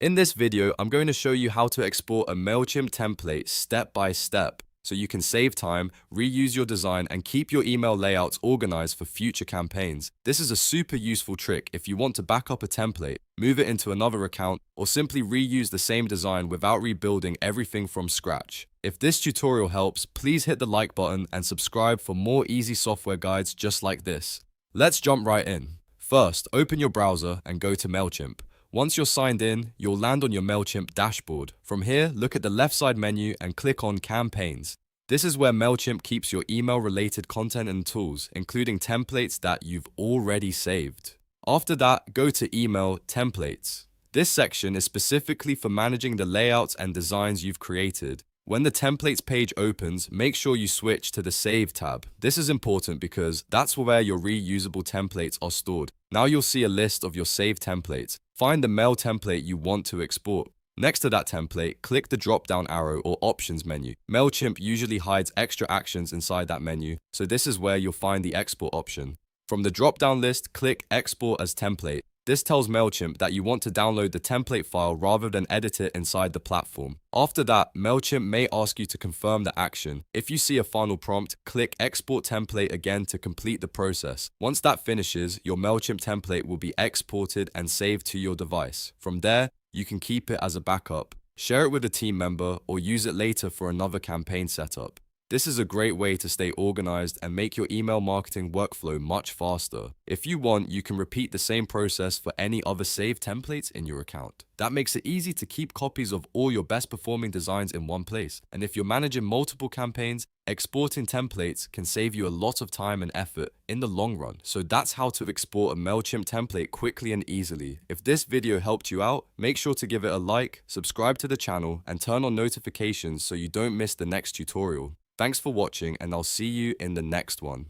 In this video, I'm going to show you how to export a Mailchimp template step by step so you can save time, reuse your design, and keep your email layouts organized for future campaigns. This is a super useful trick if you want to back up a template, move it into another account, or simply reuse the same design without rebuilding everything from scratch. If this tutorial helps, please hit the like button and subscribe for more easy software guides just like this. Let's jump right in. First, open your browser and go to Mailchimp. Once you're signed in, you'll land on your Mailchimp dashboard. From here, look at the left side menu and click on Campaigns. This is where Mailchimp keeps your email-related content and tools, including templates that you've already saved. After that, go to Email Templates. This section is specifically for managing the layouts and designs you've created. When the templates page opens, make sure you switch to the Save tab. This is important because that's where your reusable templates are stored. Now you'll see a list of your saved templates. Find the mail template you want to export. Next to that template, click the drop-down arrow or options menu. Mailchimp usually hides extra actions inside that menu, so this is where you'll find the export option. From the drop-down list, click Export as Template. This tells Mailchimp that you want to download the template file rather than edit it inside the platform. After that, Mailchimp may ask you to confirm the action. If you see a final prompt, click Export Template again to complete the process. Once that finishes, your Mailchimp template will be exported and saved to your device. From there, you can keep it as a backup, share it with a team member, or use it later for another campaign setup. This is a great way to stay organized and make your email marketing workflow much faster. If you want, you can repeat the same process for any other saved templates in your account. That makes it easy to keep copies of all your best performing designs in one place. And if you're managing multiple campaigns, exporting templates can save you a lot of time and effort in the long run. So that's how to export a Mailchimp template quickly and easily. If this video helped you out, make sure to give it a like, subscribe to the channel, and turn on notifications so you don't miss the next tutorial. Thanks for watching, and I'll see you in the next one.